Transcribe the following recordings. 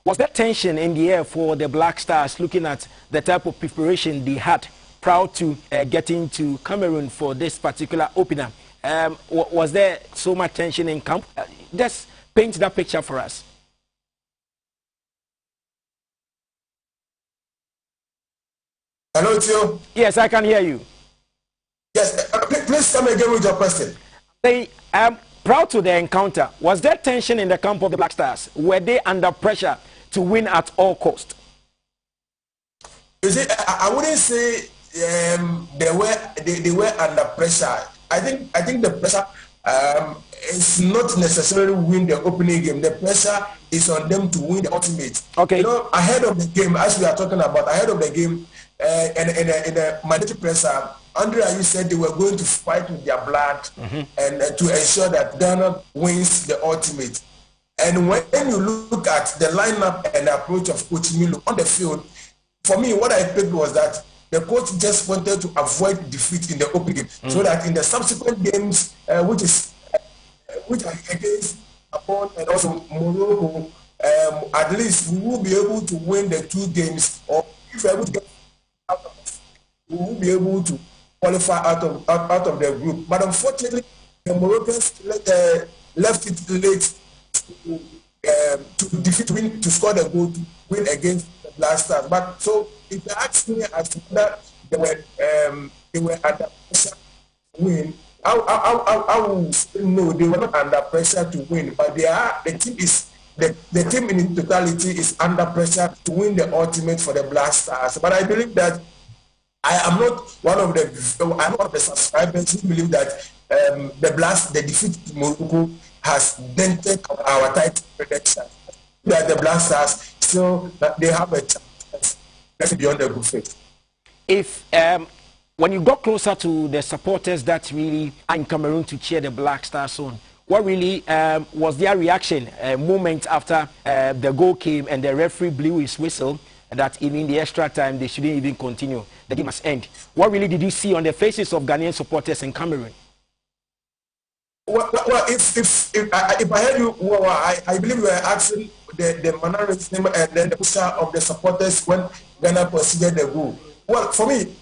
Was there tension in the air for the Black Stars looking at the type of preparation they had prior to getting to Cameroon for this particular opener? Was there so much tension in camp? Just paint that picture for us. Hello, Tio. Yes, I can hear you. Yes, please come again with your question. Prior to the encounter, was there tension in the camp of the Black Stars? Were they under pressure to win at all cost? You see, I wouldn't say they were under pressure. I think the pressure is not necessarily win the opening game. The pressure is on them to win the ultimate. Okay. You know, ahead of the game, as we are talking about, ahead of the game, in the mandatory presser, Andrea, you said they were going to fight with their blood and to ensure that Ghana wins the ultimate. And when you look at the lineup and the approach of Coach Milo on the field, for me, what I picked was that the coach just wanted to avoid defeat in the opening game, so that in the subsequent games, which are against Gabon and also Morocco, at least we will be able to win the 2 games, or if we are able to get out of it, we will be able to qualify out of the group. But unfortunately, the Moroccans left it late to defeat, to score the goal to win against the Black Stars. But so if you ask me as to whether they were under pressure to win, I will say no, they were not under pressure to win. But the team in totality is under pressure to win the ultimate for the Black Stars. But I believe that I am not one of the subscribers who believe that the defeat to Morocco has dented our title prediction. That the Black Stars still they have a chance beyond the good faith. If when you got closer to the supporters that really are in Cameroon to cheer the Black Stars on, what really was their reaction moment after the goal came and the referee blew his whistle that even in the extra time they shouldn't even continue, the game must end? What really did you see on the faces of Ghanaian supporters in Cameroon? Well, if I heard you, I believe you were asking the mannerism and then the push of the supporters when Ghana considered the goal. Well, for me,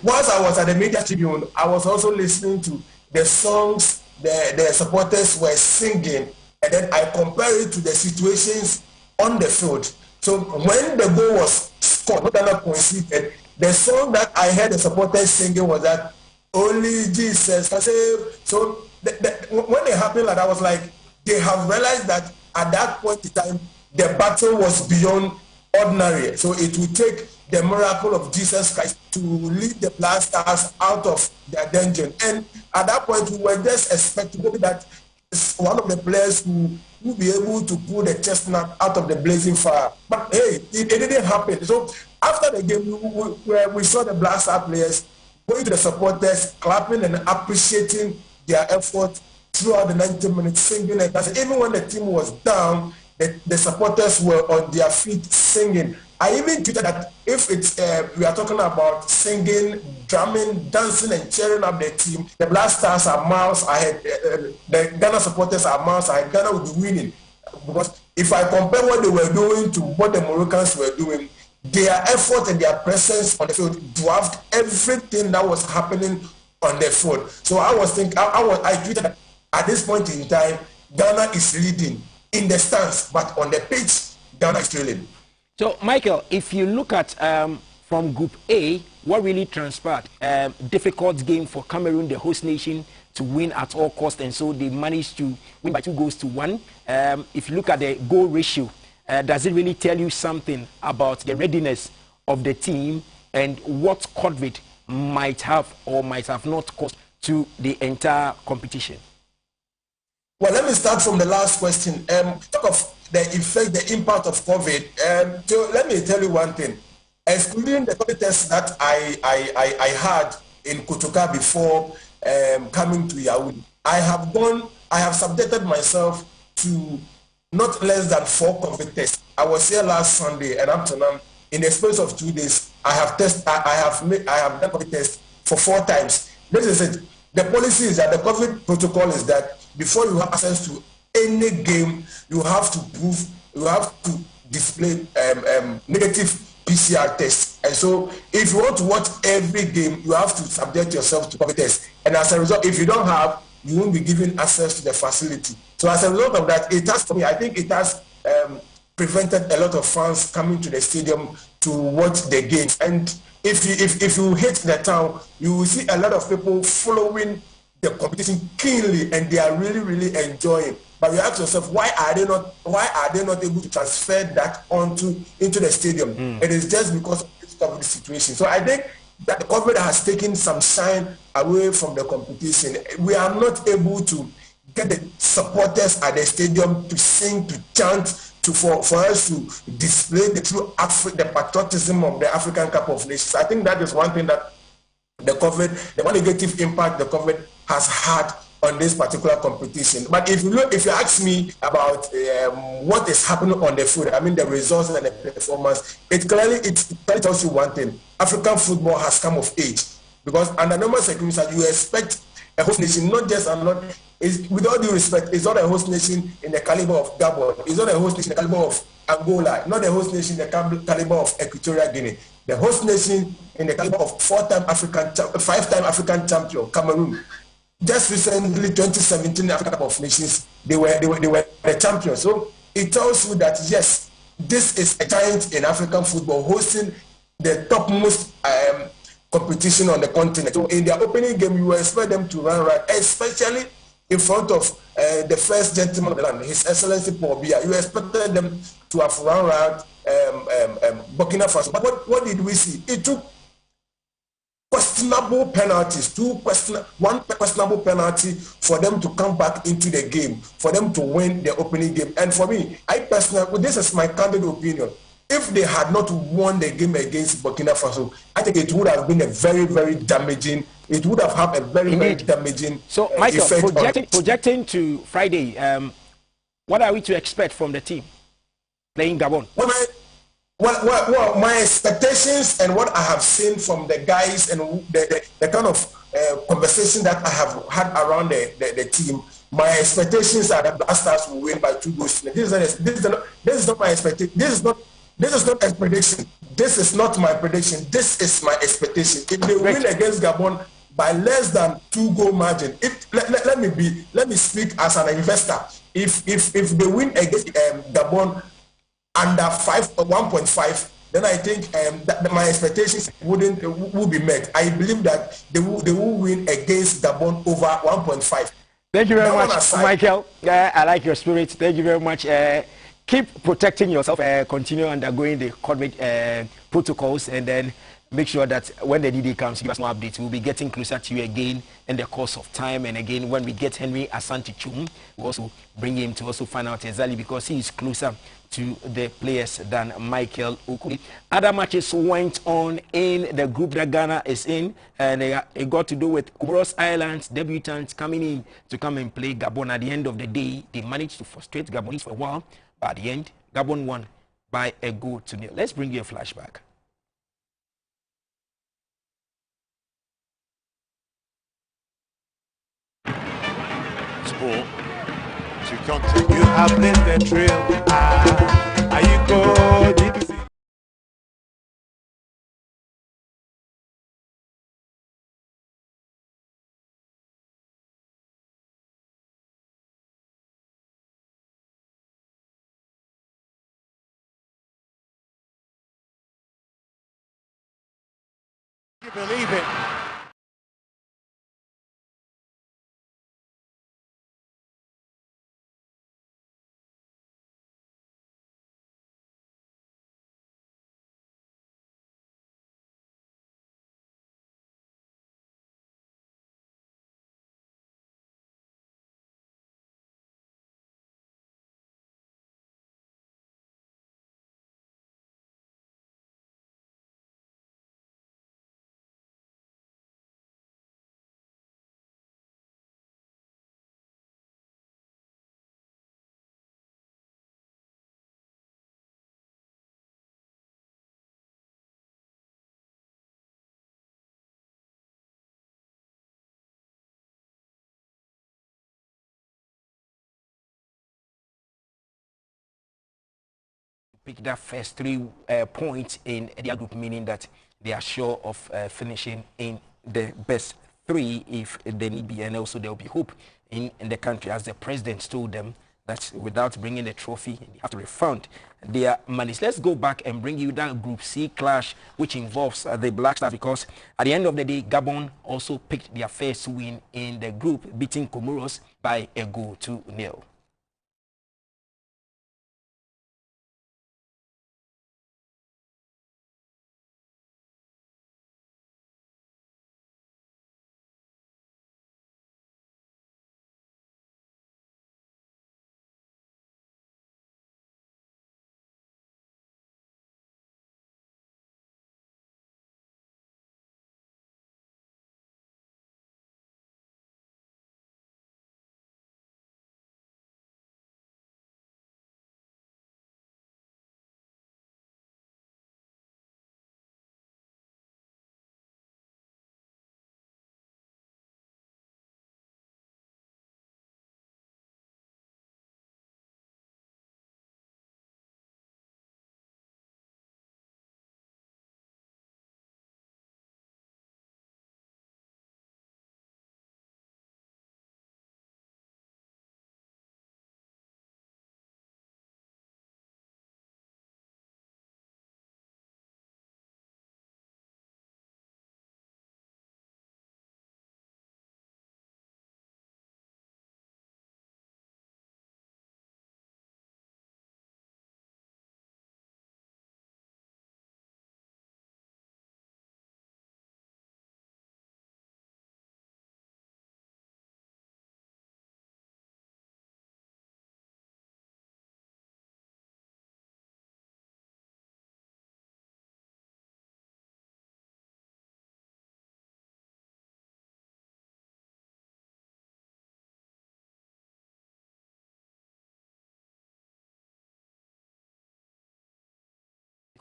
once I was at the media tribune, I was also listening to the songs the supporters were singing, and then I compare it to the situations on the field. So when the goal was scored, Ghana conceded, the song that I heard the supporters singing was that only Jesus can save. So when it happened, like, I was like, they have realized that at that point in time, the battle was beyond ordinary. So it would take the miracle of Jesus Christ to lead the Black Stars out of their dungeon. And at that point, we were just expecting that one of the players who will be able to pull the chestnut out of the blazing fire. But hey, it didn't happen. So after the game, we saw the Black Star players going to the supporters, clapping and appreciating their effort throughout the 90 minutes, singing and dancing. Even when the team was down, the supporters were on their feet singing. I even tweeted that if it's we are talking about singing, drumming, dancing, and cheering up the team, the Black Stars are miles ahead. The Ghana supporters are miles ahead. Ghana will be winning, because if I compare what they were doing to what the Moroccans were doing, their effort and their presence on the field dwarfed everything that was happening on the field. So I was thinking, I tweeted that at this point in time, Ghana is leading in the stands, but on the pitch, Ghana is trailing. So, Michael, if you look at from Group A, what really transpired? Difficult game for Cameroon, the host nation, to win at all costs, and so they managed to win by 2-1. If you look at the goal ratio, does it really tell you something about the readiness of the team and what COVID might have or might have not caused to the entire competition? Well, let me start from the last question. Talk of the effect, the impact of COVID. So let me tell you one thing. Excluding the COVID test that I had in Kotoka before coming to Yaoundé, I have subjected myself to not less than 4 COVID tests. I was here last Sunday, and up to now, in the space of 2 days, I have done COVID tests for 4 times. This is it. The policy is that the COVID protocol is that before you have access to any game, you have to display negative PCR test. And so if you want to watch every game, you have to subject yourself to COVID test. And as a result, if you don't have, you won't be given access to the facility. So as a result of that, it has, for me, I think it has prevented a lot of fans coming to the stadium to watch the games. And if you hit the town, you will see a lot of people following the competition keenly, and they are really enjoying. But you ask yourself, why are they not able to transfer that into the stadium? It is just because of this COVID situation. So I think that the COVID has taken some shine away from the competition. We are not able to get the supporters at the stadium to sing, to chant, for us to display the true the patriotism of the African Cup of Nations. I think that is one thing that the one negative impact the COVID has had on this particular competition. But if you ask me about what is happening on the field, I mean the results and the performance, it clearly tells you one thing: African football has come of age. Because under normal circumstances, you expect a host nation, not just with all due respect, it's not a host nation in the caliber of Gabon. It's not a host nation in the caliber of Angola. Not a host nation in the caliber of Equatorial Guinea. The host nation in the caliber of five-time African champion Cameroon. Just recently, 2017 African Cup of Nations, they were the champions. So it tells you that yes, this is a giant in African football hosting the topmost competition on the continent. So in their opening game, you expect them to run right, especially in front of the first gentleman of the land, His Excellency Paul Biya. You expected them to have run right Burkina Faso. But what did we see? It took questionable penalties, one questionable penalty for them to come back into the game, for them to win the opening game. And for me, I personally, this is my candid opinion, if they had not won the game against Burkina Faso, I think it would have been a very damaging. It would have had a very damaging so, Michael, effect. projecting to Friday, what are we to expect from the team playing Gabon? Well, my expectations and what I have seen from the guys and the kind of conversation that I have had around the team, my expectations are that Black Stars will win by 2 goals. This is not my expectation. This is not a prediction. This is not my prediction. This is my expectation. If they win against Gabon by less than 2-goal margin, let me speak as an investor. If they win against Gabon under 1.5, then I think that my expectations will be met. I believe that they will win against Gabon over 1.5. Thank you very much, Michael. I like your spirit. Thank you very much. Keep protecting yourself. Continue undergoing the COVID protocols, and then make sure that when the DD comes, give us more updates. We'll be getting closer to you again in the course of time. And again, when we get Henry Asante Chum, we'll also bring him to also find out exactly, because he is closer to the players than Michael Okuli. Other matches went on in the group that Ghana is in, and it got to do with Comoros Islands debutants coming in to come and play Gabon. At the end of the day, they managed to frustrate Gabonese for a while, but at the end, Gabon won by a goal to nil. Let's bring you a flashback. Sport to contact. You have blazed the trail. Are you good? You believe it? pick that first 3 points in their group, meaning that they are sure of finishing in the best 3 if they need be, and also there will be hope in the country, as the president told them that without bringing the trophy, they have to refund their monies. Let's go back and bring you that Group C clash, which involves the Black Stars, because at the end of the day, Gabon also picked their first win in the group, beating Comoros by a goal to 0.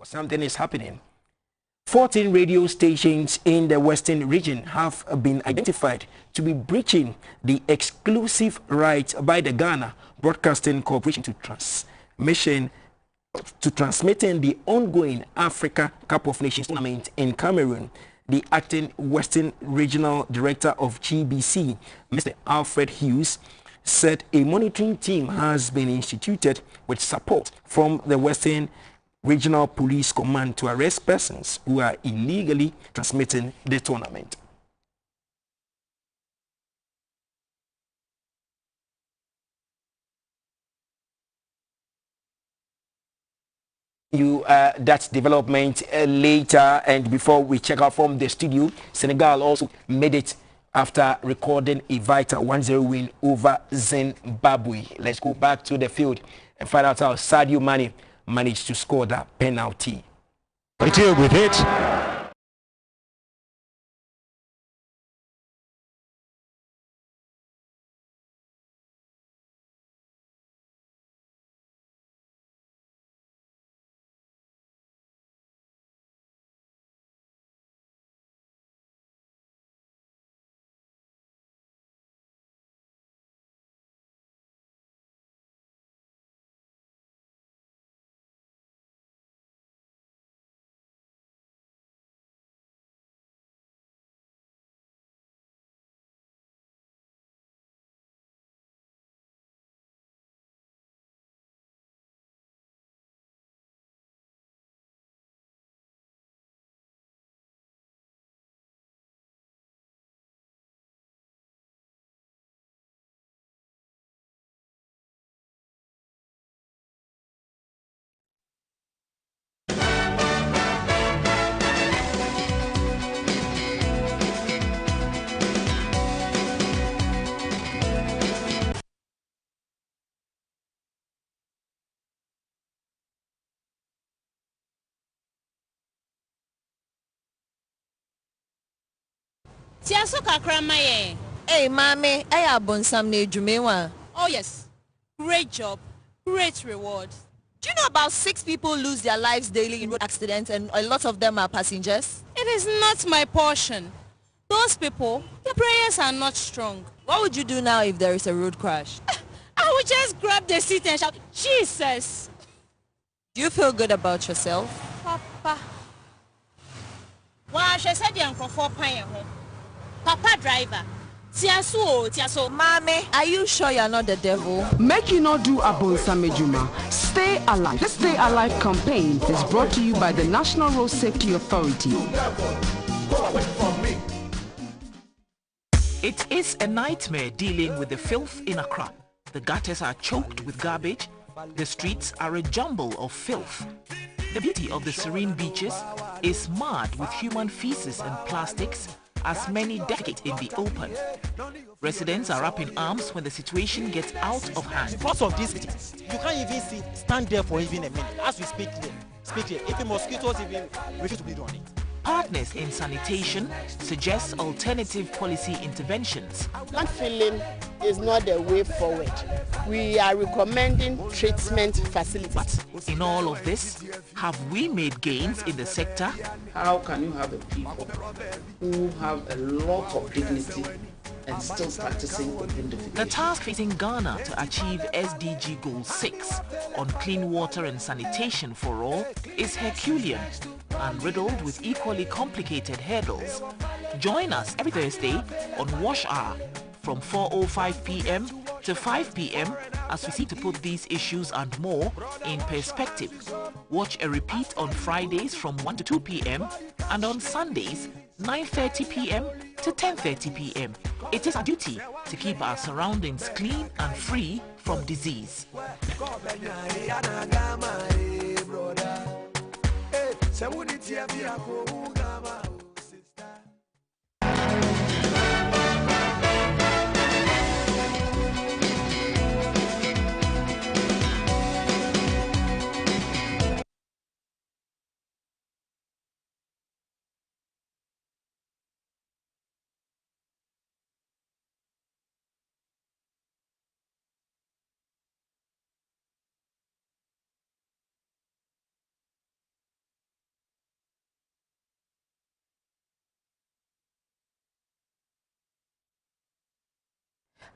Something is happening. 14 radio stations in the Western region have been identified to be breaching the exclusive rights by the Ghana Broadcasting Corporation to transmitting the ongoing Africa Cup of Nations tournament in Cameroon. The acting Western Regional Director of GBC, Mr. Alfred Hughes, said a monitoring team has been instituted with support from the Western Regional Police Command to arrest persons who are illegally transmitting the tournament. That development later, and before we check out from the studio, Senegal also made it after recording a vital 1-0 win over Zimbabwe. Let's go back to the field and find out how Sadio Mane managed to score that penalty. We deal with it. Hey, mommy, I have on some new Jumewa. Oh, yes. Great job. Great reward. Do you know about 6 people lose their lives daily in road accidents and a lot of them are passengers? It is not my portion. Those people, their prayers are not strong. What would you do now if there is a road crash? I would just grab the seat and shout, Jesus! Do you feel good about yourself? Papa. Wow, she said you're for paying home. Papa driver. Tiaso. Mommy, are you sure you're not the devil? Make you not do Abonsamejuma. Stay alive. The Stay Alive campaign is brought to you by the National Road Safety Authority. It is a nightmare dealing with the filth in Accra. The gutters are choked with garbage. The streets are a jumble of filth. The beauty of the serene beaches is marred with human feces and plastics, as many defecate in the open. Residents are up in arms when the situation gets out of hand. Because of this, you can't even stand there for even a minute. As we speak here, if the mosquitoes even refuse to bleed on it. Partners in sanitation suggest alternative policy interventions. Landfilling is not the way forward. We are recommending treatment facilities. But in all of this, have we made gains in the sector? How can you have a people who have a lot of dignity and still practicing open defecation? The task facing Ghana to achieve SDG Goal 6 on clean water and sanitation for all is Herculean and riddled with equally complicated hurdles. Join us every Thursday on Wash Hour from 4:05 p.m. to 5 p.m. as we seek to put these issues and more in perspective. Watch a repeat on Fridays from 1 to 2 p.m. and on Sundays 9:30 p.m. to 10:30 p.m. It is our duty to keep our surroundings clean and free from disease.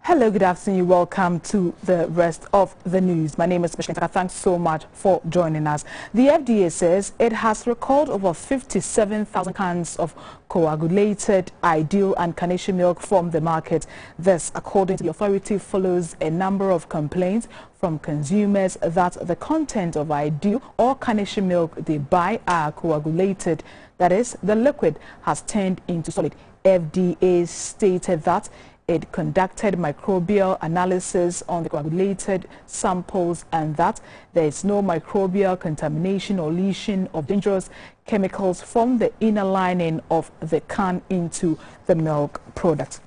Hello, good afternoon. Welcome to the rest of the news. My name is Michelle. Thanks so much for joining us. The FDA says it has recalled over 57,000 cans of coagulated, ideal and carnation milk from the market. This, according to the authority, follows a number of complaints from consumers that the content of ideal or carnation milk they buy are coagulated. That is, the liquid has turned into solid. FDA stated that it conducted microbial analysis on the coagulated samples and that there is no microbial contamination or leaching of dangerous chemicals from the inner lining of the can into the milk product.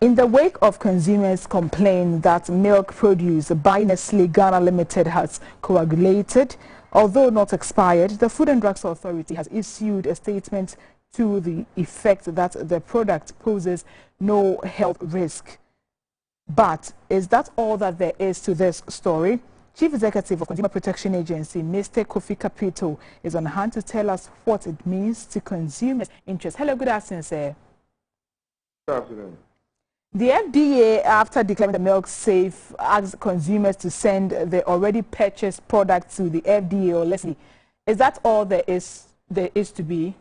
In the wake of consumers' complaint that milk produced by Nestle Ghana Limited has coagulated, although not expired, the Food and Drugs Authority has issued a statement to the effect that the product poses no health risk. But is that all that there is to this story? Chief Executive of Consumer Protection Agency, Mr. Kofi Kapito, is on hand to tell us what it means to consumers' interests. Hello, good afternoon, sir. Good afternoon. The FDA, after declaring the milk safe, asked consumers to send the already purchased product to the FDA or Leslie. Is that all there is to be?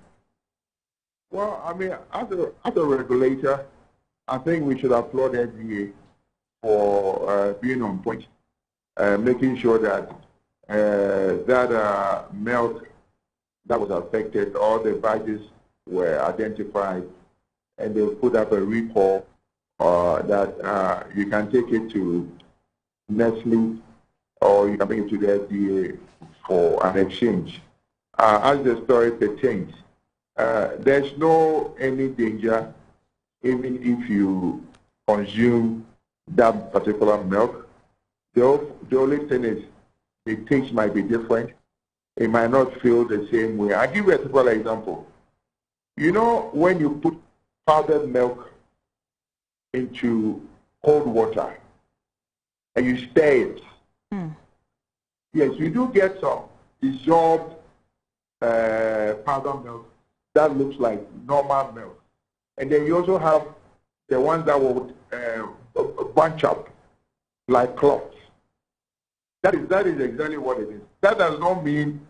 Well, I mean, as a regulator, I think we should applaud FDA for being on point, making sure that that milk that was affected, all the batches were identified, and they put up a recall that you can take it to Nestle or you can bring it to the FDA for an exchange. As the story pertains, there's no any danger even if you consume that particular milk. The only thing is the taste might be different. It might not feel the same way. I'll give you a simple example. You know, when you put powdered milk into cold water and you stir it, yes, you do get some dissolved powdered milk that looks like normal milk. And then you also have the ones that would bunch up like clots. That is exactly what it is. That does not mean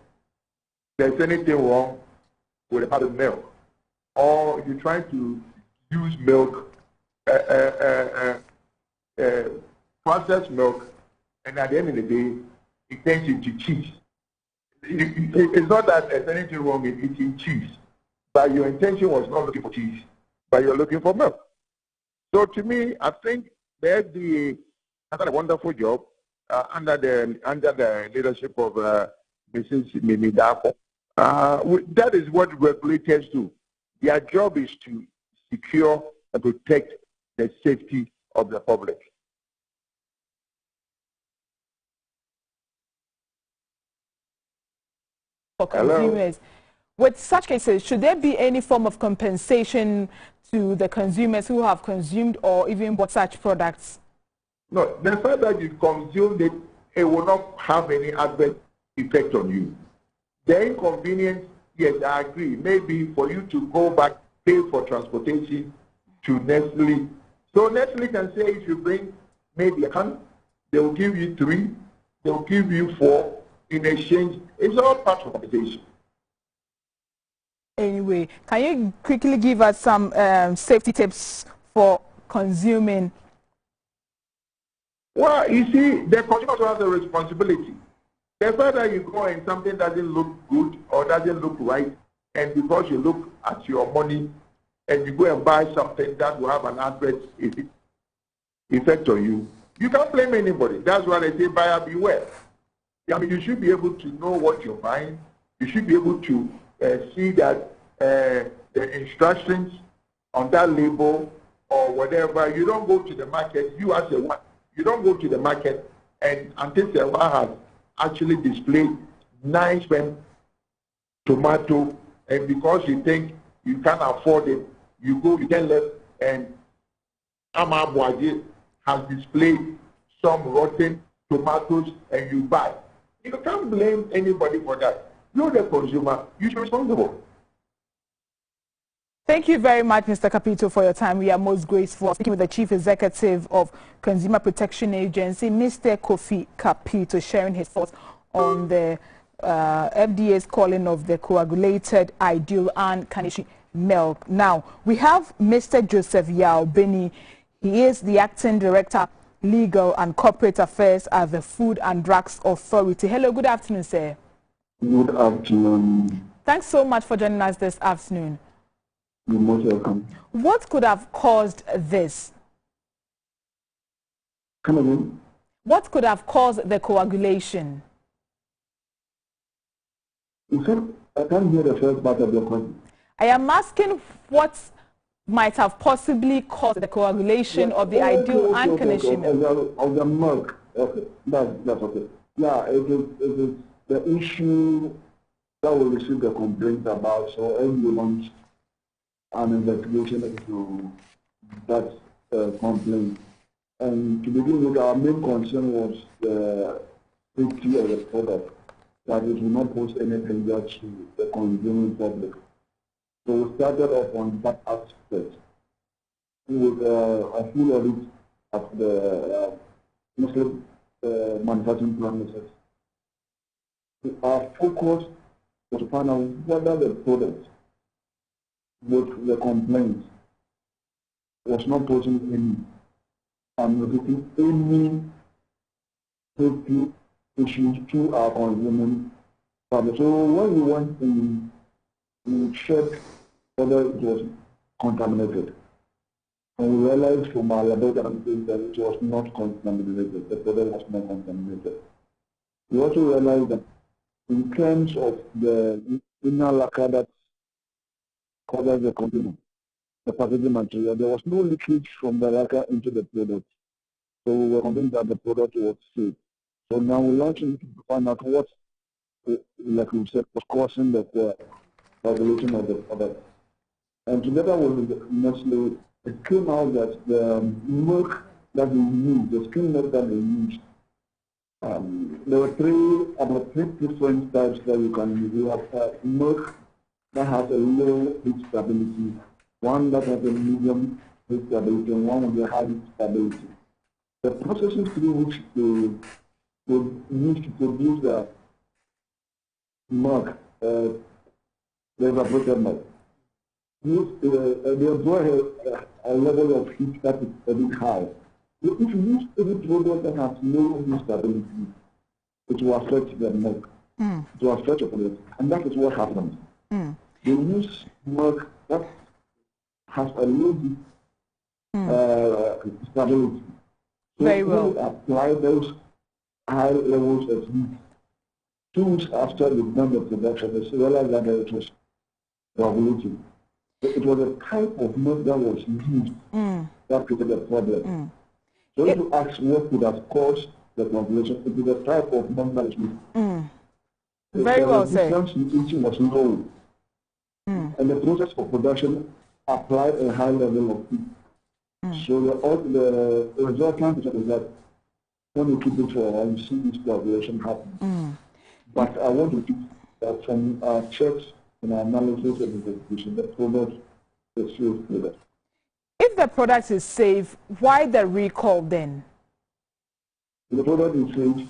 there's anything wrong with having milk, or you're trying to use milk, processed milk, and at the end of the day, it turns into cheese. It's not that there's anything wrong in eating cheese, but your intention was not looking for cheese, but you're looking for milk. So to me, I think the FDA has done a wonderful job under the leadership of Mrs. Mimi Darko. That is what regulators do. Their job is to secure and protect the safety of the public. For consumers. Hello? With such cases, should there be any form of compensation to the consumers who have consumed or even bought such products? No, the fact that you consumed it, it will not have any adverse effect on you. The inconvenience, yes, I agree, maybe for you to go back, pay for transportation to Nestle. So Nestle can say if you bring maybe a can, they will give you 3, they will give you 4 in exchange. It's all part of compensation. Anyway, can you quickly give us some safety tips for consuming? Well, you see, the consumer has a responsibility. The fact that you go and something doesn't look good or doesn't look right, and because you look at your money and you go and buy something that will have an adverse effect on you, you can't blame anybody. That's why they say buyer beware. I mean, you should be able to know what you're buying. You should be able to see that the instructions on that label or whatever. You don't go to the market. You as a one, you don't go to the market and until the one has actually displayed nice tomato, and because you think you can't afford it, you go, you can left, and Amabuaji has displayed some rotten tomatoes and you buy. You can't blame anybody for that. You're the consumer. You're responsible. Thank you very much, Mr. Capito, for your time. We are most grateful. Speaking with the Chief Executive of Consumer Protection Agency, Mr. Kofi Capito, sharing his thoughts on the FDA's calling of the coagulated ideal and Kanishi milk. Now, we have Mr. Joseph Yao Beni. He is the Acting Director, Legal and Corporate Affairs at the Food and Drugs Authority. Hello, good afternoon, sir. Good afternoon. Thanks so much for joining us this afternoon. You're most welcome. What could have caused this? Come again? What could have caused the coagulation? You said, I can't hear the first part of your question. I am asking what might have possibly caused the coagulation of the ideal and Kanishi milk. Of the milk. Okay, that's okay. Yeah, it is the issue that we received the complaint about, so we launched an investigation into that complaint. And to begin with, our main concern was the safety of the product, that it will not pose any danger to the consuming public. So we started off on that aspect with a full audit of the Muslim manufacturing premises. Our focus was to find out whether the product with the complaint was not posing any safety issues to our consuming public. So when we went in, we checked whether it was contaminated. And we realized from our laboratory that it was not contaminated. The product was not contaminated. We also realized that in terms of the inner lacquer that covers the container, the packaging material, there was no leakage from the lacquer into the product. So we were convinced that the product was safe. So now we're launching to find out what, like we said, was causing the coagulation of the product. And together with Nestle, it came out that the milk that we used, the skim milk that we used, there were about three different types that you can use. You have milk that has a low heat stability, one that has a medium heat stability, and one with a high heat stability. The processes through which used to produce the milk, the evaporated milk. They employ a level of heat that is a bit high. If you use any product that has no stability, it will affect the milk. It will affect your product. And that is what happens. They use milk that has a low stability. So very well. They apply those high levels of heat 2 weeks after you've done the production, they realized that it was coagulating. It was a type of milk that was used that created a problem. So if you ask what could have caused the coagulation, it is a type of milk that is used. Very well said. The resistance to eating was low. And the process of production applied a high level of heat. So the resultant is that when you keep it for a while, you see this coagulation happen. But I want to keep that from our checks and our analysis and investigation, the product is safe product. If the product is safe, why the recall then? The product is safe.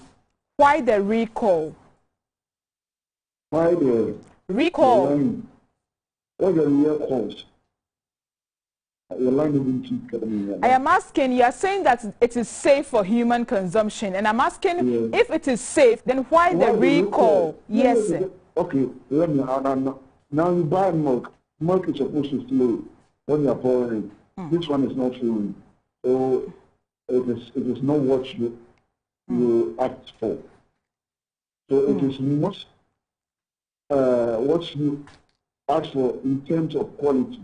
Why the recall? Why the recall? What the real cause? Your line isn't keep I am asking, you are saying that it is safe for human consumption, and I'm asking if it is safe, then why the recall? Yes, sir. Okay, let me now you buy milk. Milk is supposed to flow when you are pouring it. This one is not flowing. So it is not what you asked for. So it is not what you ask for in terms of quality.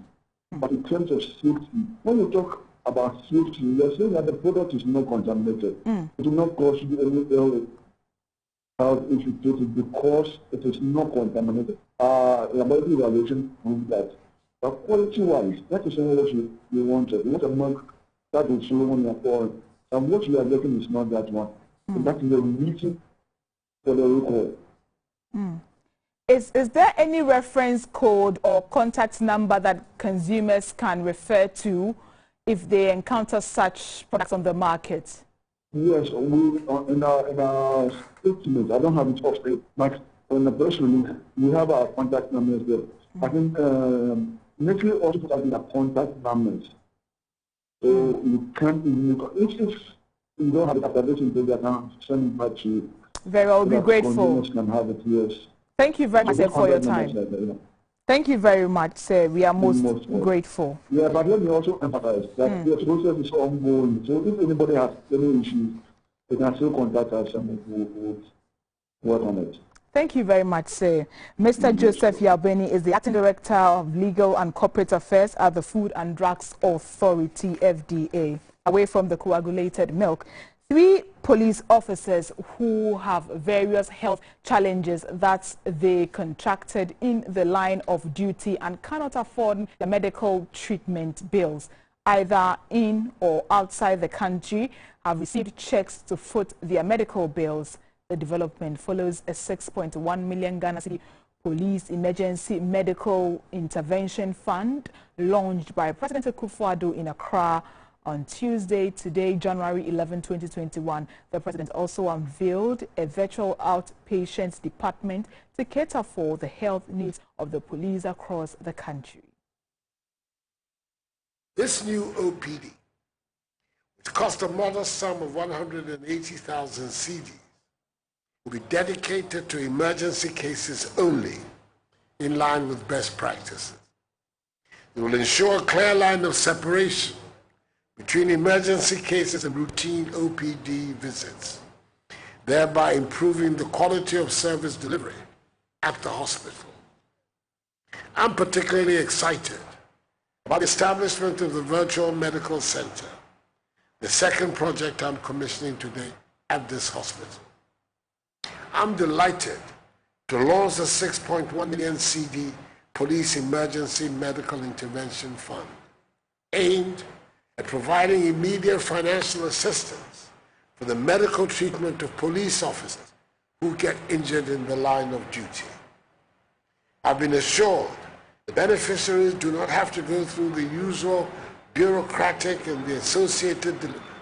But in terms of safety, when you talk about safety, you're saying that the product is not contaminated. It will not cause you any ill health issues because it is not contaminated. Laboratory evaluation proves that. But quality-wise, that is what you wanted. You want a milk that will show when you're pouring. And what you are getting is not that one. So that is the reason for the recall. Is there any reference code or contact number that consumers can refer to if they encounter such products on the market? Yes, in our statement, I don't have it off state, but in the press release, we have our contact numbers there. I think Nestle also put out their contact numbers. So you can't if you don't have the application, they can send it back to you. Very well, we'll be grateful. Consumers can have it, yes. Thank you very much, sir, for your time. Thank you very much, sir. We are most grateful. Yeah, but let me also emphasize that the process is ongoing. So if anybody has any issues, they can still contact us and we will work on it. Thank you very much, sir. Mr. Joseph Yabeni is the Acting Director of Legal and Corporate Affairs at the Food and Drugs Authority, FDA. Away from the coagulated milk, 3 police officers who have various health challenges that they contracted in the line of duty and cannot afford the medical treatment bills, either in or outside the country, have received checks to foot their medical bills. The development follows a 6.1 million Ghana Cedi Police Emergency Medical Intervention Fund launched by President Akufo-Addo in Accra on Tuesday, today, January 11, 2021. The president also unveiled a virtual outpatients department to cater for the health needs of the police across the country. This new OPD, which cost a modest sum of 180,000 cedis, will be dedicated to emergency cases only, in line with best practices. It will ensure a clear line of separation between emergency cases and routine OPD visits, thereby improving the quality of service delivery at the hospital. I'm particularly excited about the establishment of the Virtual Medical Center, the second project I'm commissioning today at this hospital. I'm delighted to launch the 6.1 million cedi Police Emergency Medical Intervention Fund, aimed at providing immediate financial assistance for the medical treatment of police officers who get injured in the line of duty. I've been assured the beneficiaries do not have to go through the usual bureaucratic and the associated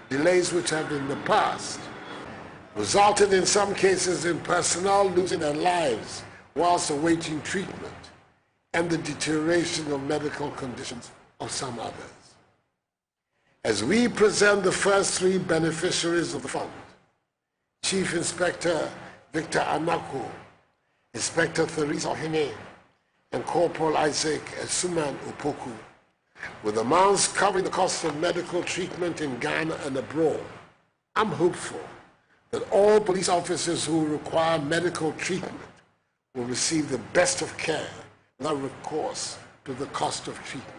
delays which have in the past resulted in some cases in personnel losing their lives whilst awaiting treatment and the deterioration of medical conditions of some others. As we present the first 3 beneficiaries of the fund, Chief Inspector Victor Anako, Inspector Theresa Ohene, and Corporal Isaac Suman Opoku, with amounts covering the cost of medical treatment in Ghana and abroad, I'm hopeful that all police officers who require medical treatment will receive the best of care without recourse to the cost of treatment.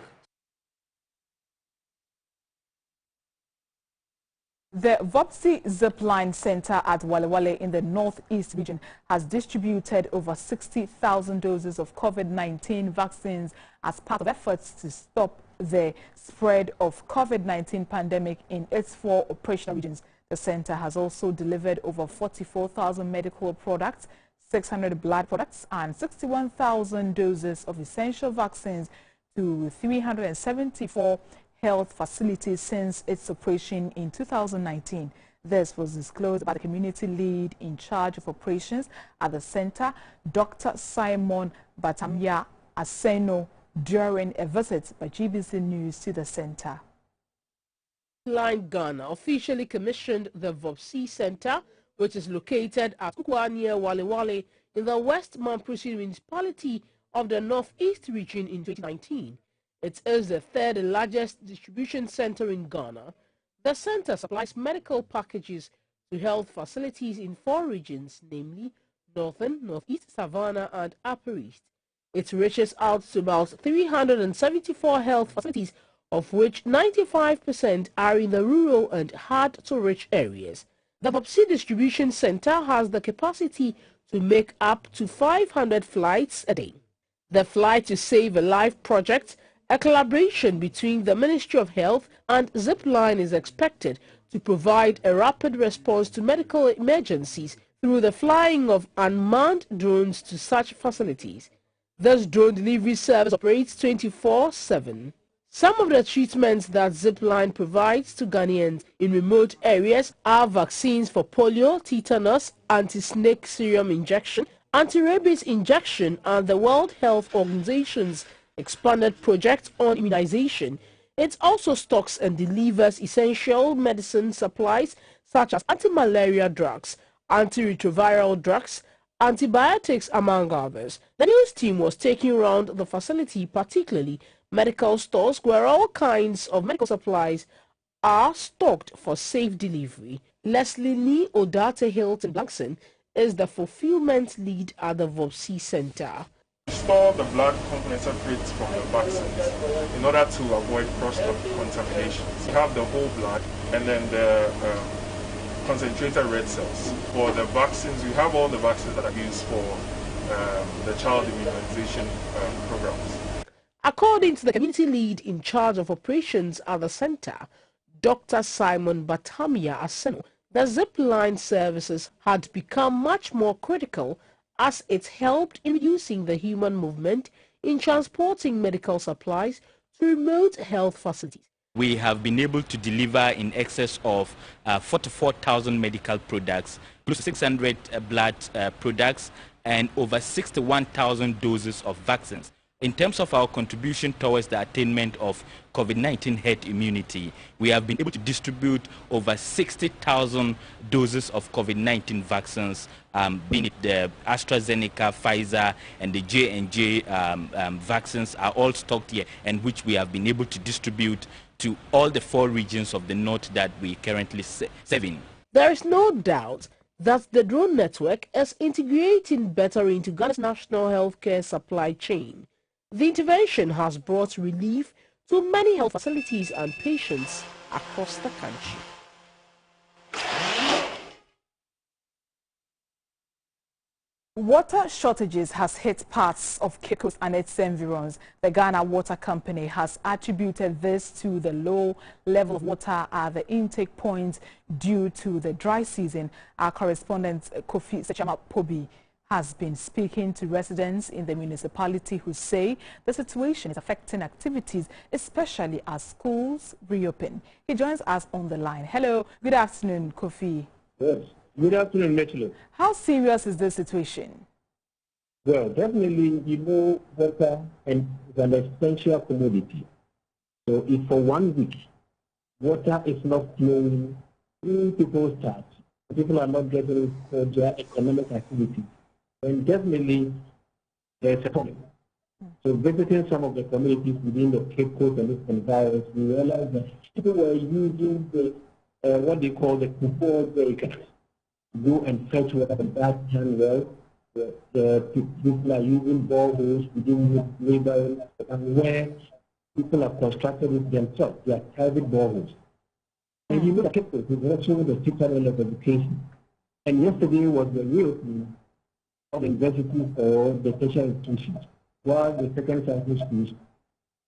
The Vopsi Zipline Center at Walewale in the Northeast region has distributed over 60,000 doses of COVID-19 vaccines as part of efforts to stop the spread of COVID-19 pandemic in its 4 operational regions. The center has also delivered over 44,000 medical products, 600 blood products, and 61,000 doses of essential vaccines to 374 health facilities since its operation in 2019. This was disclosed by the community lead in charge of operations at the center, Dr. Simon Batamia Aseno, during a visit by GBC News to the center. Zipline Ghana officially commissioned the Vopsi Center, which is located at Kukwa near Walewale in the West Mamprusi municipality of the Northeast region in 2019. It is the 3rd largest distribution center in Ghana. The center supplies medical packages to health facilities in 4 regions, namely Northern, Northeast, Savannah, and Upper East. It reaches out to about 374 health facilities, of which 95% are in the rural and hard-to-reach areas. The Vopsi Distribution Center has the capacity to make up to 500 flights a day. The Flight to Save a Life project, a collaboration between the Ministry of Health and Zipline, is expected to provide a rapid response to medical emergencies through the flying of unmanned drones to such facilities. This drone delivery service operates 24/7. Some of the treatments that Zipline provides to Ghanaians in remote areas are vaccines for polio, tetanus, anti-snake serum injection, anti-rabies injection, and the World Health Organization's expanded project on immunization. It also stocks and delivers essential medicine supplies such as anti-malaria drugs, antiretroviral drugs, antibiotics, among others. The news team was taking around the facility, particularly medical stores where all kinds of medical supplies are stocked for safe delivery. Leslie Lee Odate Hilton Blankson is the fulfillment lead at the Vopsi Center. Store the blood component separate from the vaccines in order to avoid cross-stock contamination. We have the whole blood and then the concentrated red cells. For the vaccines, we have all the vaccines that are used for the child immunization programs. According to the community lead in charge of operations at the center, Dr. Simon Batamia Aseno, the Zipline services had become much more critical as it helped in reducing the human movement in transporting medical supplies to remote health facilities. We have been able to deliver in excess of 44,000 medical products, close to 600 blood products, and over 61,000 doses of vaccines. In terms of our contribution towards the attainment of COVID-19 herd immunity, we have been able to distribute over 60,000 doses of COVID-19 vaccines, being it the AstraZeneca, Pfizer, and the J&J vaccines are all stocked here, and which we have been able to distribute to all the 4 regions of the north that we currently serving. There is no doubt that the drone network is integrating better into Ghana's national healthcare supply chain. The intervention has brought relief to many health facilities and patients across the country. Water shortages has hit parts of Cape Coast and its environs. The Ghana Water Company has attributed this to the low level of water at the intake points due to the dry season. Our correspondent Kofi Sechama Pobi has been speaking to residents in the municipality who say the situation is affecting activities, especially as schools reopen. He joins us on the line. Hello, good afternoon, Kofi. Yes, Good afternoon, Mitchell. How serious is this situation? Well, definitely, you know, water is an essential commodity. So if for 1 week, water is not flowing in people's taps, people are not getting their economic activity, then definitely there's a problem. So visiting some of the communities within the Cape Coast and this environment, we realized that people were using the what they call the Kupo vehicles to go and fetch water from that hand well. The people are using boreholes within neighboring where people have constructed it themselves. They are private boreholes. And you know, the Cape Coast is also the center of education. And yesterday was the reopening of the university for the tertiary institutions, while the second-cycle schools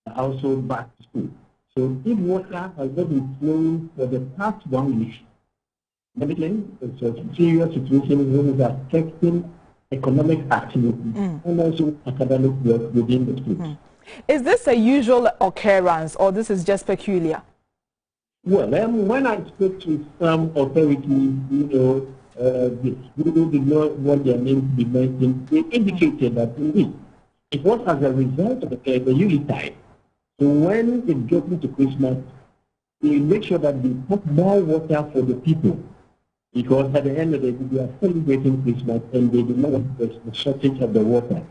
are also back to school. So if water has not been flowing for the past 1 week, it's a serious situation which is affecting economic activity and also academic work within the schools. Is this a usual occurrence or this is just peculiar? Well, when I spoke to some authorities, you know, people did not want their names to be mentioned, they indicated that indeed it was as a result of the Yuletide. So when it gets into Christmas, they make sure that they put more water for the people, because at the end of the day, they are celebrating Christmas and they do not want the shortage of the water.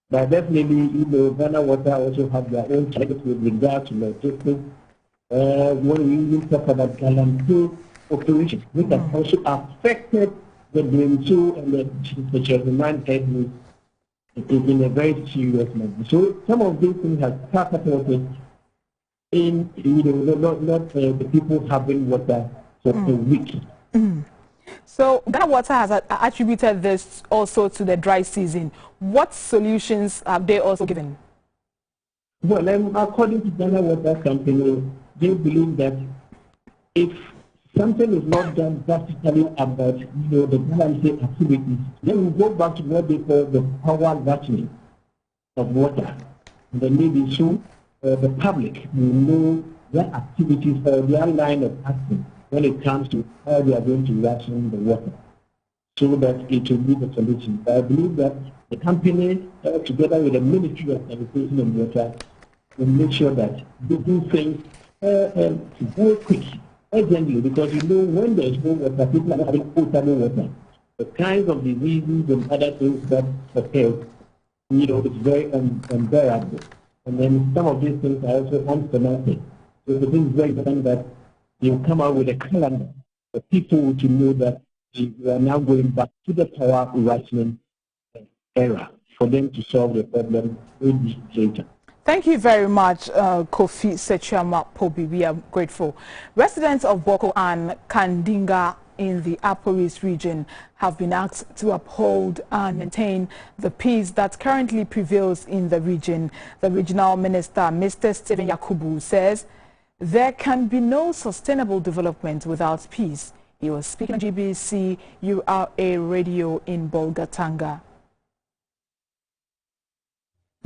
But definitely, you know, Ghana Water also have their own challenges with regard to logistics. When we even talk about guarantee operations, which have also affected the DMSO and the Chairman headway in a very serious manner. So some of these things have catapulted in, you know, not the people having water for a week. So Ghana Water has attributed this also to the dry season. What solutions have they also given? Well, according to Ghana Water Company, they believe that if something is not done drastically about, you know, the balancing activities, then we go back to what they call the power rationing of water. And then maybe soon the public will know their activities or their line of action when it comes to how they are going to ration the water, so that it will be the solution. I believe that the company, together with the Ministry of Sanitation and Water, will make sure that they do things very quick, urgently, because you know when there is no water, people are not having potable water. The kinds of diseases and other things that occur, you know, it's very unbearable. And then some of these things are also unpronounceable. So it is very important that you come out with a calendar for people to know that we are now going back to the power rationing era for them to solve the problem with later. Thank you very much, Kofi Sechiama Pobi. We are grateful. Residents of Boko and Kandinga in the Upper East region have been asked to uphold and maintain the peace that currently prevails in the region. The regional minister, Mr. Stephen Yakubu, says there can be no sustainable development without peace. He was speaking on GBC URA radio in Bolgatanga.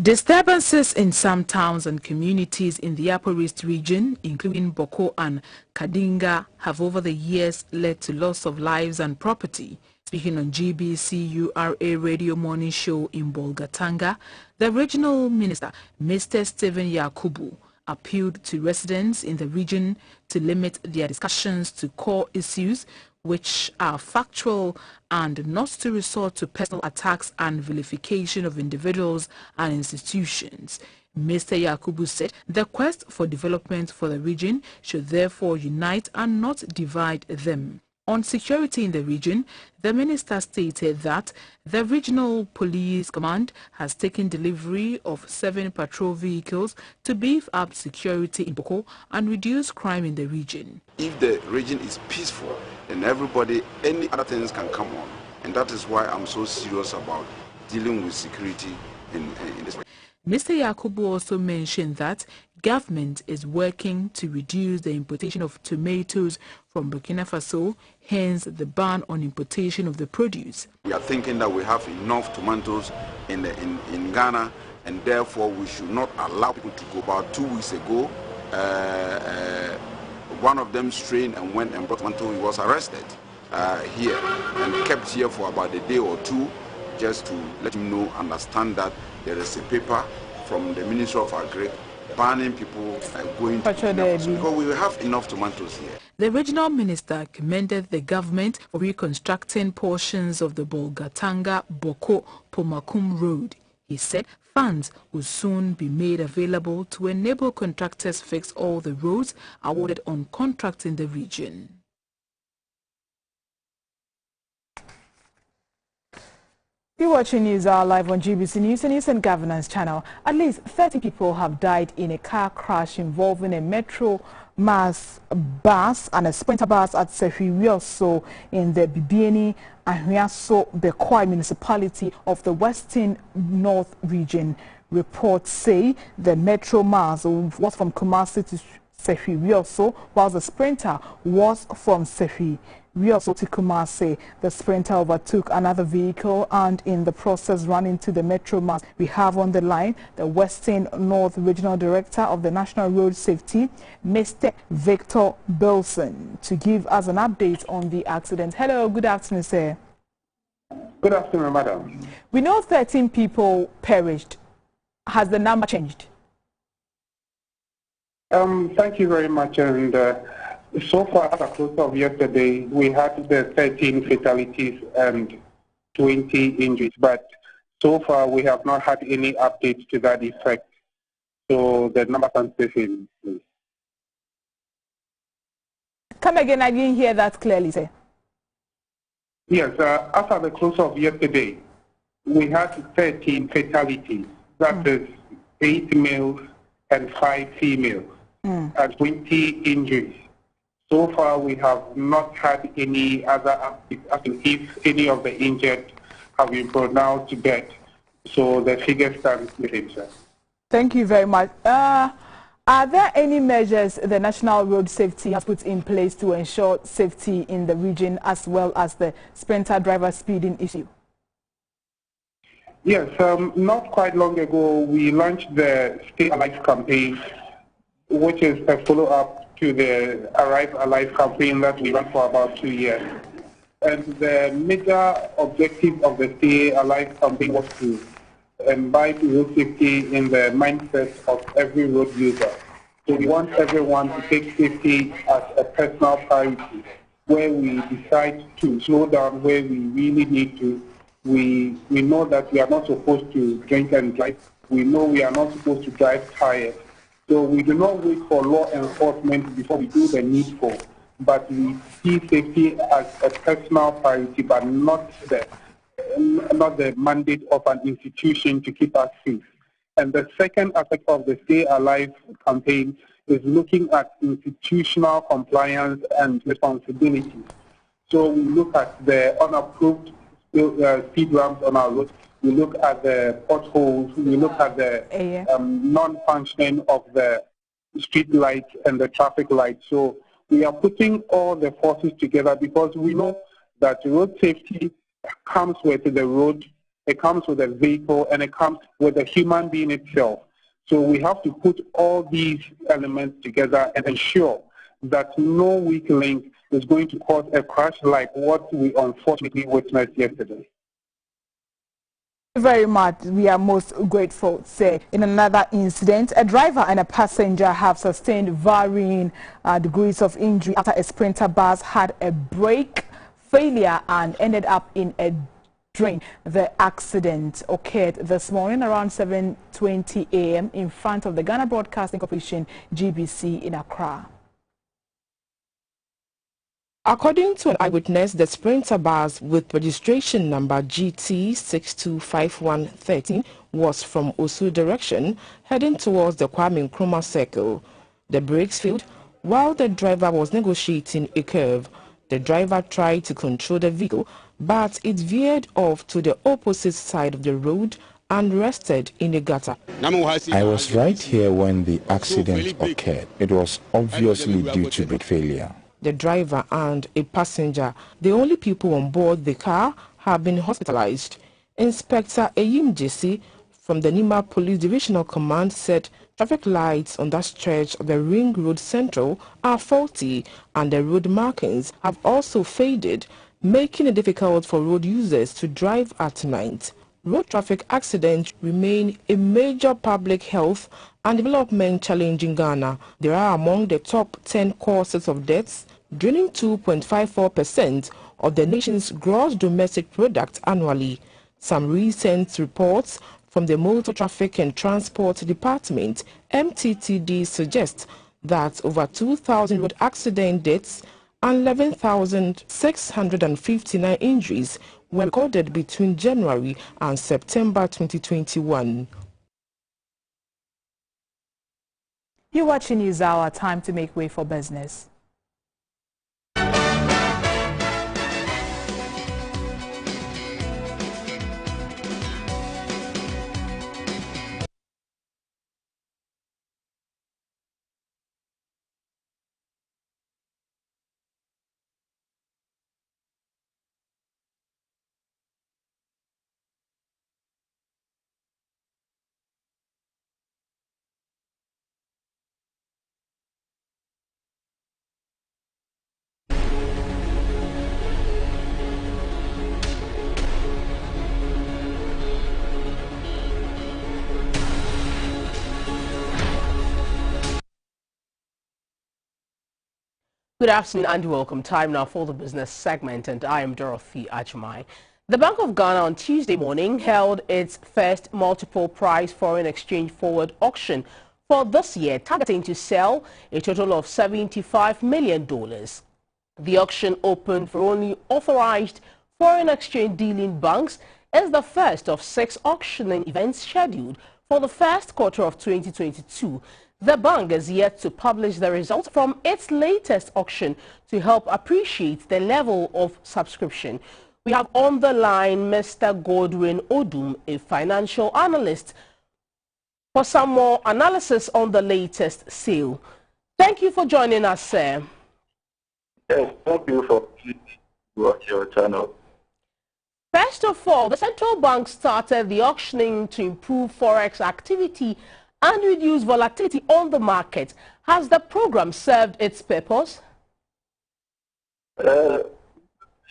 Disturbances in some towns and communities in the Upper East region, including Boko and Kadinga, have over the years led to loss of lives and property. Speaking on GBC URA radio morning show in Bolgatanga, the regional minister, Mr. Stephen Yakubu, appealed to residents in the region to limit their discussions to core issues which are factual and not to resort to personal attacks and vilification of individuals and institutions. Mr. Yakubu said the quest for development for the region should therefore unite and not divide them. On security in the region, the minister stated that the Regional Police Command has taken delivery of 7 patrol vehicles to beef up security in Boko and reduce crime in the region. If the region is peaceful, then everybody, any other things can come on. And that is why I'm so serious about dealing with security in this. Mr. Yakubu also mentioned that government is working to reduce the importation of tomatoes from Burkina Faso, hence the ban on importation of the produce. We are thinking that we have enough tomatoes in Ghana, and therefore we should not allow people to go. About 2 weeks ago, one of them strained and went and brought tomato. He was arrested. here and kept here for about a day or two, just to let him know, understand that there is a paper from the Ministry of Agri banning people going to tomatoes, because we will have enough tomatoes here. The regional minister commended the government for reconstructing portions of the Bolgatanga-Boko-Pomakum road. He said funds will soon be made available to enable contractors fix all the roads awarded on contracts in the region. You're watching News Hour live on GBC News and News and Governance channel. At least 30 people have died in a car crash involving a Metro Mass bus and a Sprinter bus at Sehwiwioso in the Bibiani Ahwiaso Bekwai municipality of the Western North region. Reports say the Metro Mass was from Kumasi to Sehwiwioso, while the Sprinter was from Sehwiwioso to Kumasi. The Sprinter overtook another vehicle and in the process ran into the Metro Mass. We have on the line the Western North Regional Director of the National Road Safety, Mr. Victor Bilson, to give us an update on the accident. Hello, good afternoon, sir. Good afternoon, madam. We know 13 people perished. Has the number changed? Thank you very much. And so far, at the close of yesterday, we had the 13 fatalities and 20 injuries. But so far, we have not had any updates to that effect. So the number can stay same. Come again, I didn't hear that clearly, sir. Yes, after the close of yesterday, we had 13 fatalities. That is 8 males and 5 females. And 20 injuries. So far, we have not had any other updates, if any of the injured have been pronounced dead. So the figure stands with it, sir. Thank you very much. Are there any measures the National Road Safety has put in place to ensure safety in the region, as well as the Sprinter driver speeding issue? Yes, not quite long ago, we launched the Stay Alive campaign, which is a follow-up to the Arrive Alive campaign that we ran for about 2 years. And the major objective of the Stay Alive campaign was to imbibe road safety in the mindset of every road user. So we want everyone to take safety as a personal priority, where we decide to slow down where we really need to. We know that we are not supposed to drink and drive. We know we are not supposed to drive tired. So we do not wait for law enforcement before we do the needful, but we see safety as a personal priority, but not the mandate of an institution to keep us safe. And the second aspect of the Stay Alive campaign is looking at institutional compliance and responsibilities. So we look at the unapproved speed ramps on our roads. We look at the potholes, we look at the non-functioning of the street lights and the traffic lights. So we are putting all the forces together because we know that road safety comes with the road, it comes with the vehicle, and it comes with the human being itself. So we have to put all these elements together and ensure that no weak link is going to cause a crash like what we unfortunately witnessed yesterday. Very much. We are most grateful. Say, in another incident, a driver and a passenger have sustained varying degrees of injury after a Sprinter bus had a brake failure and ended up in a drain. The accident occurred this morning around 7:20 a.m. in front of the Ghana Broadcasting Corporation GBC in Accra. According to an eyewitness, the Sprinter bus with registration number GT625113 was from Osu direction, heading towards the Kwame Nkrumah Circle. The brakes failed while the driver was negotiating a curve. The driver tried to control the vehicle, but it veered off to the opposite side of the road and rested in a gutter. I was right here when the accident occurred. It was obviously due to brake failure. The driver and a passenger, the only people on board the car, have been hospitalized. Inspector Eyim Jesse from the Nima Police Divisional Command said Traffic lights on that stretch of the Ring Road Central are faulty and the road markings have also faded, making it difficult for road users to drive at night. Road traffic accidents remain a major public health and development challenge in Ghana. They are among the top 10 causes of deaths, draining 2.54% of the nation's gross domestic product annually. Some recent reports from the Motor Traffic and Transport Department, MTTD, suggest that over 2,000 road accident deaths and 11,659 injuries were recorded between January and September 2021. You're watching NewsHour, time to make way for business. Good afternoon and welcome. Time now for the business segment, and I am Dorothy Ajmai. The Bank of Ghana on Tuesday morning held its first multiple price foreign exchange forward auction for this year, targeting to sell a total of $75 million. The auction, opened for only authorized foreign exchange dealing banks, is the first of 6 auctioning events scheduled for the first quarter of 2022. The bank is yet to publish the results from its latest auction to help appreciate the level of subscription. We have on the line Mr. Godwin Odum, a financial analyst, for some more analysis on the latest sale. Thank you for joining us, sir. Yes, thank you for watching your channel. First of all, the central bank started the auctioning to improve forex activity and reduce volatility on the market. Has the program served its purpose? I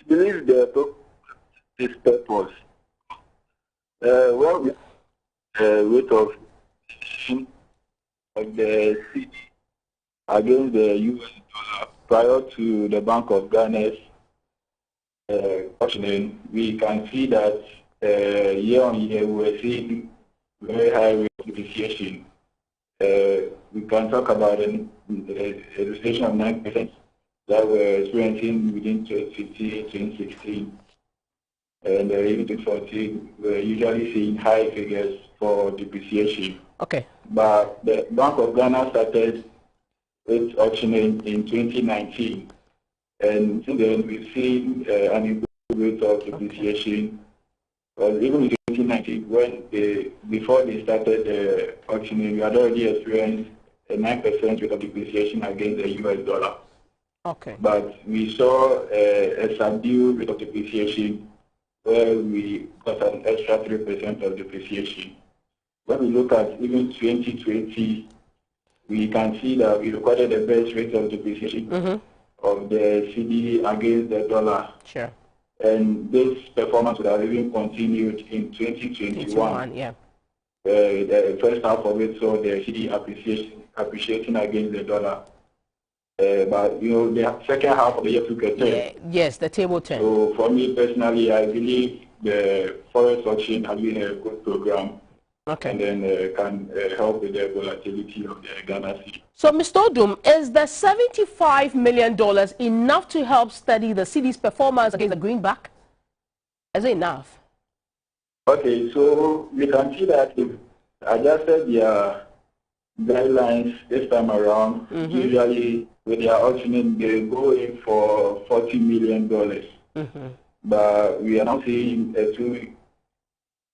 believe its purpose. Well, rate of the CD against the US dollar prior to the Bank of Ghana's auctioning, we can see that year on year we were seeing very high rate of depreciation. We can talk about a depreciation of 9% that we're experiencing within 2015, 2016, and even 2014. We're usually seeing high figures for depreciation. Okay. But the Bank of Ghana started its auctioning in 2019, and since then we've seen an improved rate of depreciation. Even in 2019, before they started the auctioning, we had already experienced a 9% rate of depreciation against the US dollar. Okay. But we saw a subdued rate of depreciation where we got an extra 3% of depreciation. When we look at even 2020, we can see that we recorded the best rate of depreciation of the CD against the dollar. Sure. And this performance would have even continued in 2021. Yeah. The first half of it saw the CD appreciating against the dollar. But you know, the second half of the year took a turn. Yeah. Yes, the table turned. So for me personally, I believe the forex auction has been a good program. Okay. And then can help with the volatility of the Ghana cedi. So, Mr. Odum, is the $75 million enough to help steady the city's performance against the greenback? Is it enough? Okay, so we can see that if adjusted their guidelines this time around, usually with their auctioning, they go in for $40 million. But we are now seeing a 2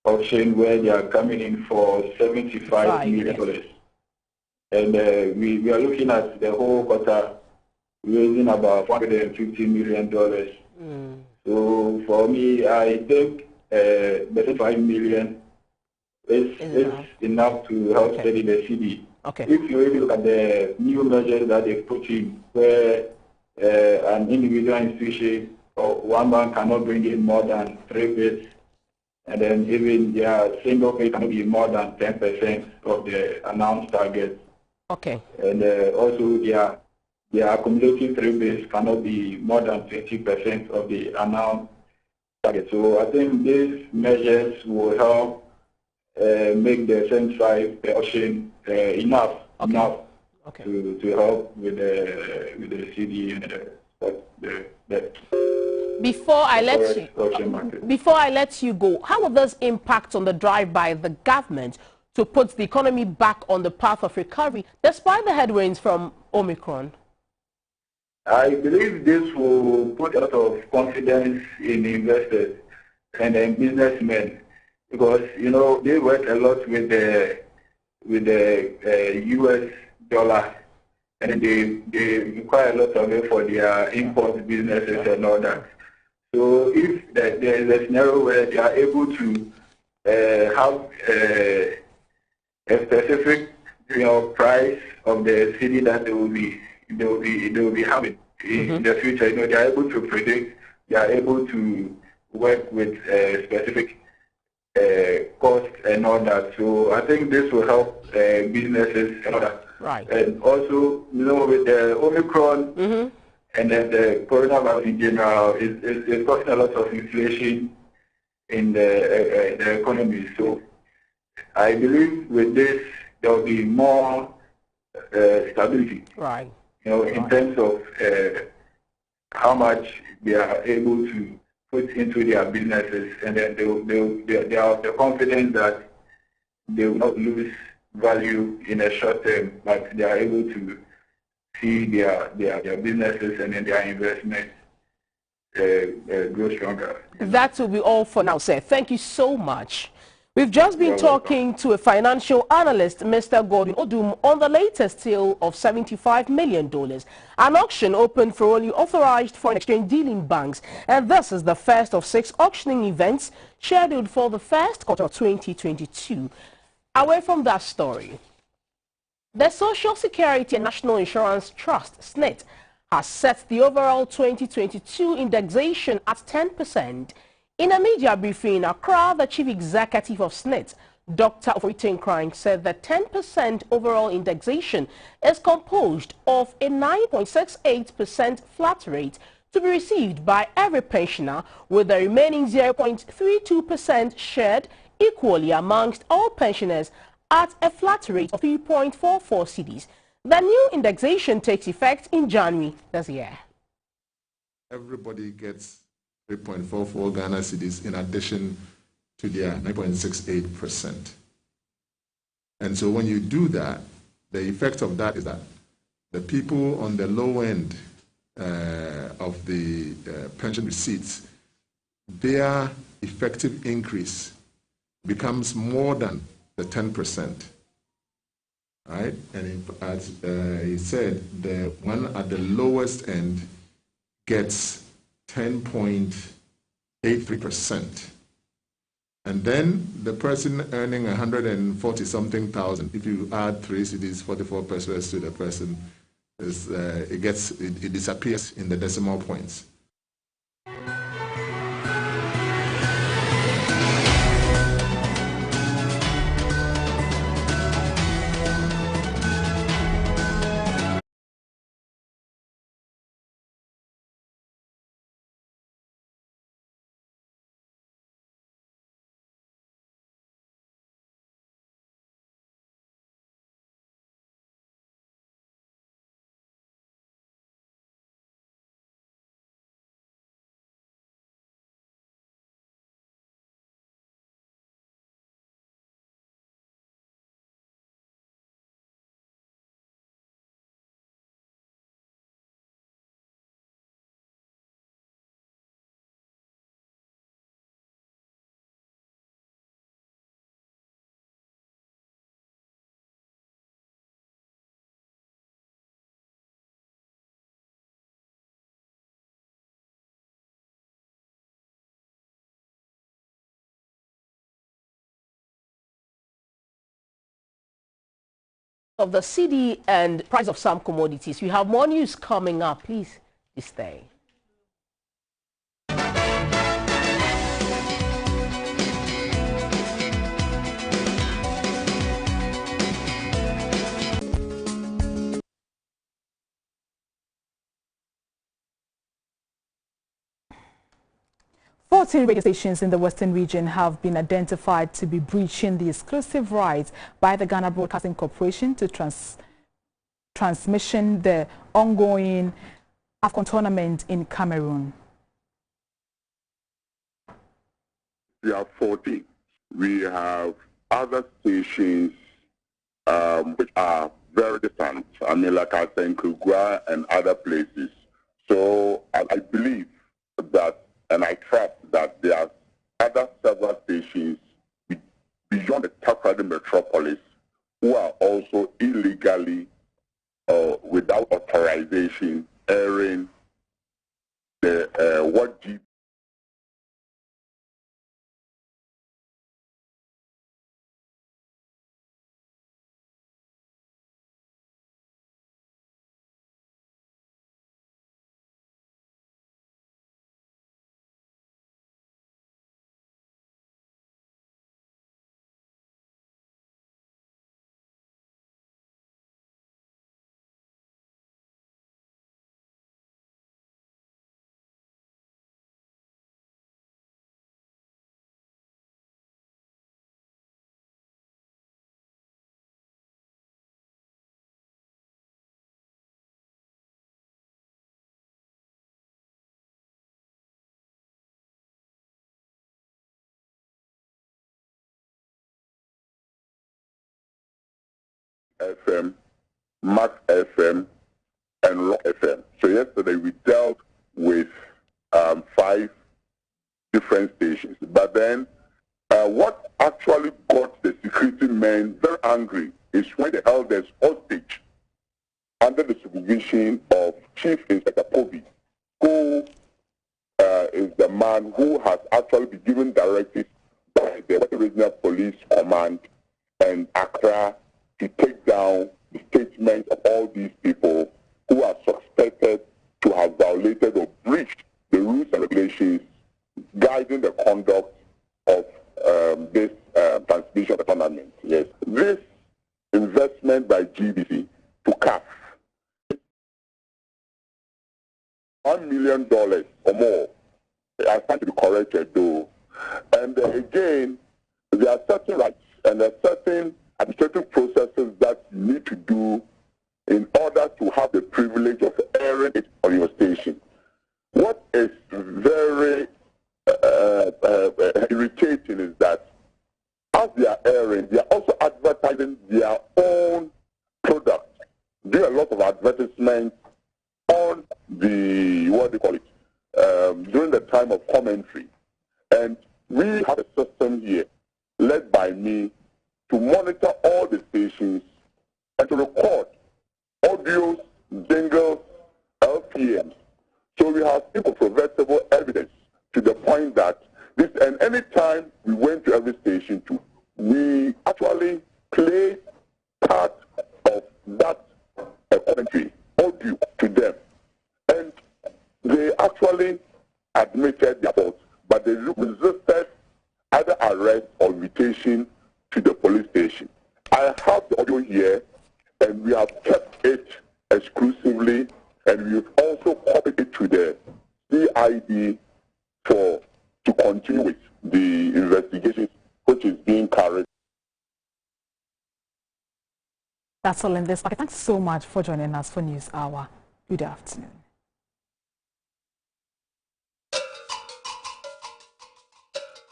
auction where they are coming in for $75 million. And we are looking at the whole quarter raising about $450 million. So for me, I think the $5 million it's enough to help steady the CD. Okay. If you really look at the new measures that they've put in, where an individual institution or one bank cannot bring in more than 3 bits, and then even their single pay cannot be more than 10% of the announced target. Okay. And also their accumulating 3 bits cannot be more than 20% of the announced target. So I think these measures will help make the 75 auction enough to help with the CD and the Before I let you go, how will this impact on the drive by the government to put the economy back on the path of recovery, despite the headwinds from Omicron? I believe this will put a lot of confidence in investors and businessmen, because they work a lot with the U.S. dollar, and they require a lot of it for their import businesses and all that. So if there is a scenario where they are able to have a specific price of the CD that they will be having in the future, they are able to predict, they are able to work with specific cost and all that. So I think this will help businesses and all that. Right. And also, with the Omicron and then the coronavirus in general, it's causing a lot of inflation in the economy. So I believe with this there will be more stability. Right. In terms of how much they are able to put into their businesses, and then they are confident that they will not lose value in a short term, but they are able to see their businesses and then their investments grow stronger. That will be all for now, sir. Thank you so much. We've just been talking to a financial analyst, Mr. Gordon Odum, on the latest sale of $75 million. An auction opened for only authorized foreign exchange dealing banks, and this is the first of 6 auctioning events scheduled for the first quarter of 2022. Away from that story, the Social Security and National Insurance Trust, SNIT, has set the overall 2022 indexation at 10%. In a media briefing in Accra, the chief executive of SNIT, Dr. Ofori-Tenkrine, said that 10% overall indexation is composed of a 9.68% flat rate to be received by every pensioner, with the remaining 0.32% shared equally amongst all pensioners at a flat rate of 3.44 cedis. The new indexation takes effect in January this year. Everybody gets 3.44 Ghana cedis in addition to their 9.68%. And so when you do that, the effect of that is that the people on the low end of the pension receipts, their effective increase becomes more than the 10%. Right? And as he said, the one at the lowest end gets 10.83%. And then the person earning 140-something thousand, if you add 3 cedis, 44 pesos to the person, it disappears in the decimal points. of the cedi and price of some commodities. We have more news coming up. Please stay. Fourteen radio stations in the Western region have been identified to be breaching the exclusive rights by the Ghana Broadcasting Corporation to transmission the ongoing AFCON tournament in Cameroon. We have 14. We have other stations which are very distant. I mean, like I said, in Kugwa and other places. So I believe that, and I trust that there are other several stations beyond the Takoradi metropolis who are also illegally, without authorization, airing the what GB FM, Max FM, and Rock FM. So yesterday we dealt with 5 different stations. But then what actually got the security men very angry is when they held us hostage under the supervision of Chief Inspector Kobe, who is the man who has actually been given directives by the Western Regional Police Command and Accra to take down the statements of all these people who are suspected to have violated or breached the rules and regulations guiding the conduct of this transmission of the tournament. Yes, this investment by GBC to CAF, $1 million or more. I stand to be corrected though. And again, there are certain rights and there are certain administrative processes that you need to do in order to have the privilege of airing it on your station. What is very irritating is that as they are airing, they are also advertising their own product. Do a lot of advertisements on the, what do you call it, during the time of commentary. And we have a system here led by me to monitor all the stations and to record audios, jingles, LPMs. So we have incontrovertible evidence to the point that this, and any time we went to every station we actually play part of that commentary audio to them. And they actually admitted their fault, but they resisted either arrest or invitation to the police station. I have the audio here, and we have kept it exclusively, and we've also copied it to the CID to continue with the investigation which is being carried. That's all in this packet. Thanks so much for joining us for News Hour. Good afternoon.